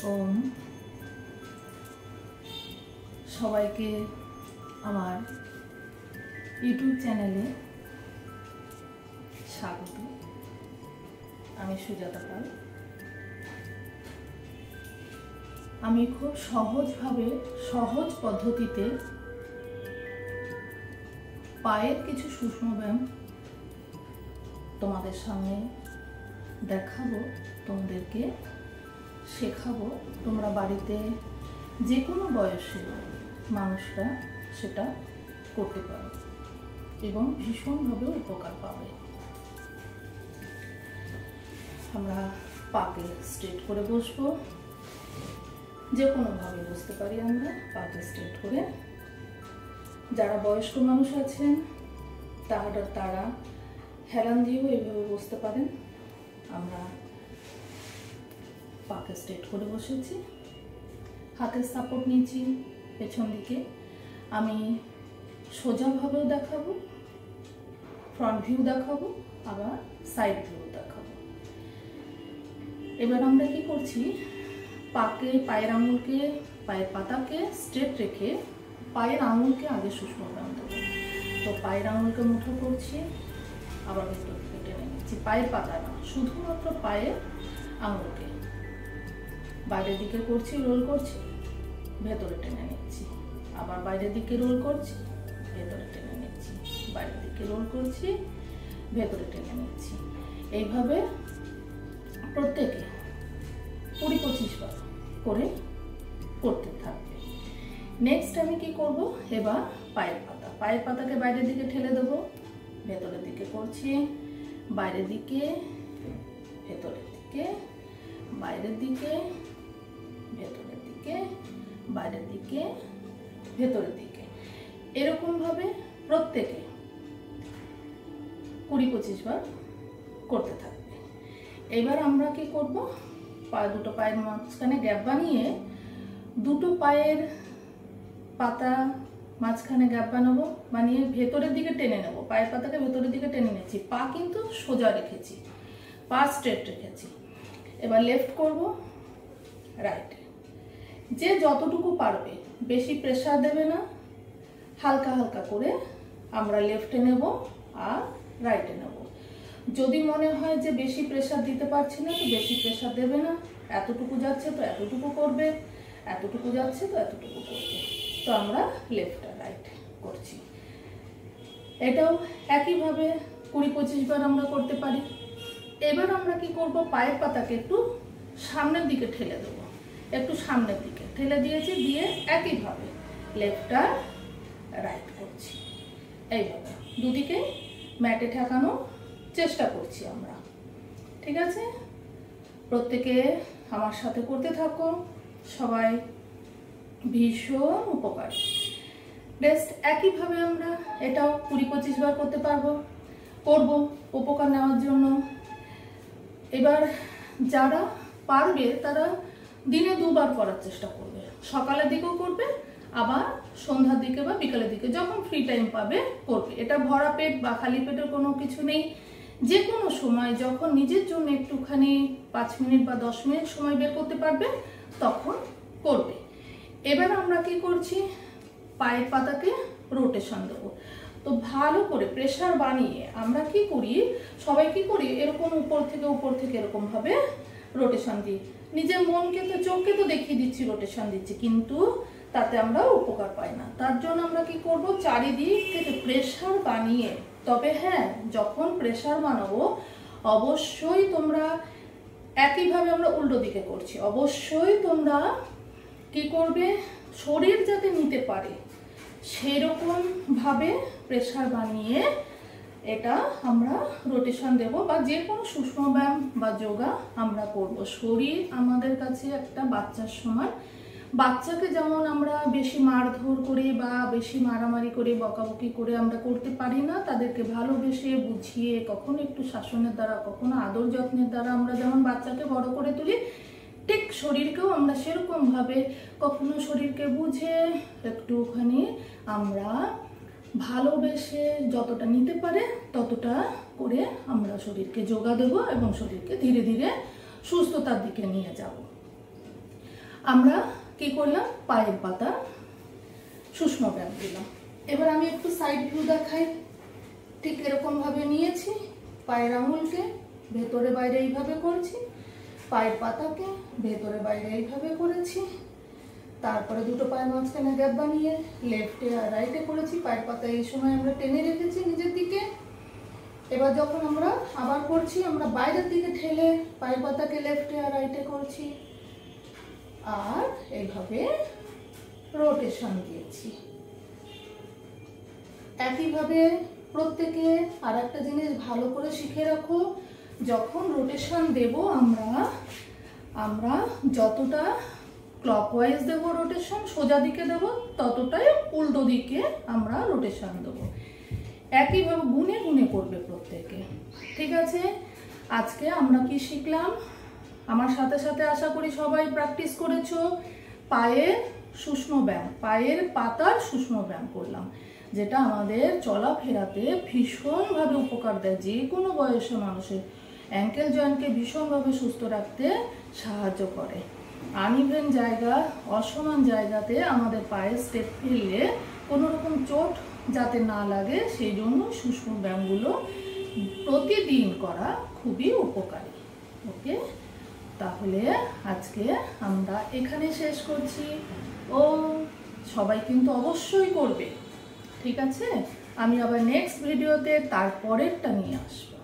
ওম সবাইকে আমার ইউটিউব চ্যানেলে স্বাগত। আমি সুজাতা পাল। আমি খুব সহজ পদ্ধতিতে পায়ের কিছু সূক্ষ্ম ব্যায়াম তোমাদের সামনে দেখাবো, তোমাদেরকে শেখাবো। তোমরা বাড়িতে যে কোনো বয়সের মানুষরা সেটা করতে পারো এবং ভীষণভাবে উপকার পাবে। আমরা পাকে স্ট্রেট করে বসবো, যে কোনোভাবে বসতে পারি আমরা পাকে স্ট্রেট করে। যারা বয়স্ক মানুষ আছেন তারা হেলান দিয়েও এইভাবে বসতে পারেন। আমরা পাকে স্ট্রেট করে বসেছি, হাতের সাপোর্ট নিয়েছি পেছন দিকে। আমি সোজাভাবেও দেখাবো, ফ্রন্ট ভিউ দেখাবো, আবার সাইড ভিউ দেখাবো। এবার আমরা কি করছি, পায়ের আঙুলকে, পায়ের পাতাকে স্ট্রেট রেখে পায়ের আঙুলকে আগে সূক্ষ্ম ব্যায়াম দেবো। তো পায়ের আঙুলকে মুঠো করছি, আবার ভেতর থেকে টেনে নিচ্ছি। পায়ের পাতা না, শুধুমাত্র পায়ের আঙুলকে বাইরের দিকে করছি, রোল করছি, ভেতরে টেনে নিচ্ছি। আবার বাইরের দিকে রোল করছি, ভেতরে টেনে নিচ্ছি। বাইরের দিকে রোল করছি, ভেতরে টেনে নিচ্ছি। এইভাবে প্রত্যেকে 20-25 বার করে করতে থাকবে। নেক্সট আমি কি করব, এবার পায়ের পাতাকে বাইরের দিকে ঠেলে দেবো, ভেতরের দিকে করছি, বাইরের দিকে, ভেতরের দিকে, বাইরের দিকে, ভেতরের দিকে, বাইরের দিকে, ভেতরের দিকে। এরকম ভাবে প্রত্যেকে 20-25 বার করতে থাকবে। এবার আমরা কি করব, দুটো পায়ের মাঝখানে গ্যাপ বানিয়ে দুটো পায়ের পাতা মাঝখানে গ্যাপ বানিয়ে ভেতরের দিকে টেনে নেব। পায়ের পাতাকে ভেতরের দিকে টেনে নিয়েছি, পা কিন্তু সোজা রেখেছি, পা স্ট্রেট রেখেছি। এবার লেফট করব, রাইট। যে যতটুকু পারবে, বেশি প্রেসার দেবে না, হালকা হালকা করে আমরা লেফটে নেব আর রাইটে নেব। যদি মনে হয় যে বেশি প্রেসার দিতে পারছি না, তো বেশি প্রেসার দেবে না। এতটুকু যাচ্ছে তো এতটুকু করবে, এতটুকু যাচ্ছে তো এতটুকু করবে। তো আমরা লেফট আর রাইট করছি। এটাও একইভাবে 20-25 বার আমরা করতে পারি। এবার আমরা কি করব, পায়ের পাতাকে একটু সামনের দিকে ঠেলে দেবো, একটু সামনের দিকে ঠেলে দিয়েছি, দিয়ে একইভাবে লেফট আর রাইট করছি। এইভাবে দুদিকে ম্যাটে ঠেকানোর চেষ্টা করছি আমরা। ঠিক আছে, প্রত্যেকে আমার সাথে করতে থাকো, সবাই ভীষণ উপকার। বেস্ট একইভাবে আমরা এটাও 20-25 বার করতে করব উপকার নেওয়ার জন্য। এবার যারা পারবে তারা দিনে 2 বার করার চেষ্টা করবে, সকালের দিকেও করবে, আবার সন্ধ্যার দিকে বা বিকালের দিকে যখন ফ্রি টাইম পাবে করবে। এটা ভরা পেট বা খালি পেটের কোনো কিছু নেই, যে কোনো সময় যখন নিজের জন্য একটুখানি 5 মিনিট বা 10 মিনিট সময় বের করতে পারবে তখন করবে। এবার আমরা কি করছি, পায়ের পাতাকে রোটেশন দেবো। তো ভালো করে প্রেসার বানিয়ে আমরা কি করি, সবাই কি করি, এরকম উপর থেকে এরকম ভাবে রোটেশন দিই। নিজের মনকে তো, চোখকে তো দেখিয়ে দিচ্ছি রোটেশন দিচ্ছি, কিন্তু তাতে আমরা উপকার পাই না। তার জন্য আমরা কি করব, চারিদিক থেকে প্রেসার বানিয়ে, তবে হ্যাঁ, যখন প্রেসার বানাবো অবশ্যই তোমরা একইভাবে, আমরা উল্টো দিকে করছি, অবশ্যই তোমরা কি করবে, শরীর যাতে নিতে পারে সেরকম ভাবে প্রেসার বানিয়ে এটা আমরা রোটেশন দেব, বা যে কোনো সূক্ষ্ম ব্যায়াম বা যোগা আমরা করব। শরীর আমাদের কাছে একটা বাচ্চার সমান। বাচ্চাকে যেমন আমরা বেশি মারধর করে বা বেশি মারামারি করে বকাবকি করে আমরা করতে পারি না, তাদেরকে ভালোবেসে বুঝিয়ে, কখনো একটু শাসনের দ্বারা, কখনো আদর যত্নের দ্বারা আমরা যেমন বাচ্চাকে বড় করে তুলি, ঠিক শরীরকেও আমরা সেরকম ভাবে কখনো শরীরকে বুঝে একটুখানি আমরা ভালোবেসে যতটা নিতে পারে ততটা করে আমরা শরীরকে যোগা দেব এবং শরীরকে ধীরে ধীরে সুস্থতার দিকে নিয়ে যাব। আমরা কি করলাম, পায়ের পাতা সুষম ব্যায়াম দিলাম। এবার আমি একটু সাইড ভিউ দেখাই। ঠিক এরকম ভাবে নিয়েছি, পায়ের আঙুলকে ভেতরে বাইরে এইভাবে করেছি, পায়ের পাতাকে ভেতরে বাইরে এইভাবে করেছি, তারপরে দুটো পায়ের মাঝখানে গ্যাপ বানিয়ে লেফটে আর রাইটে করেছি। পায়ের পাতা এই সময় আমরা টেনে রেখেছি নিজের দিকে। এবার যখন আমরা আবার করছি, আমরা বাইরের দিকে ঠেলে পায়ের পাতাকে লেফটে আর রাইটে করছি, আর এইভাবে রোটেশন দিয়েছি। একইভাবে প্রত্যেকে আর একটা জিনিস ভালো করে শিখে রাখো, যখন রোটেশন দেব আমরা যতটা ক্লকওয়াইজ দেব রোটেশন, সোজা দিকে দেব, ততটাই উল্টো দিকে আমরা রোটেশন দেবো। একইভাবে গুনে গুনে করবে প্রত্যেকে, ঠিক আছে? আজকে আমরা কি শিখলাম, আমার সাথে সাথে আশা করি সবাই প্র্যাকটিস করেছো। পায়ের সুষম ব্যায়াম, পায়ের পাতার সুষম ব্যায়াম করলাম, যেটা আমাদের চলাফেরাতে ভীষণভাবে উপকার দেয়। যে কোনো বয়সের মানুষের অ্যাঙ্কেল জয়েন্টকে ভীষণভাবে সুস্থ রাখতে সাহায্য করে। আনইভেন জায়গা, অসমান জায়গাতে আমাদের পায়ে স্টেপ ফেললে কোনো রকম চোট যাতে না লাগে, সেই জন্য সুষম ব্যায়ামগুলো প্রতিদিন করা খুবই উপকারী। ওকে, তাহলে আজকে আমরা এখানে শেষ করছি। ও সবাই কিন্তু অবশ্যই করবে, ঠিক আছে? আমি আবার নেক্সট ভিডিওতে তারপরেরটা নিয়ে আসবো।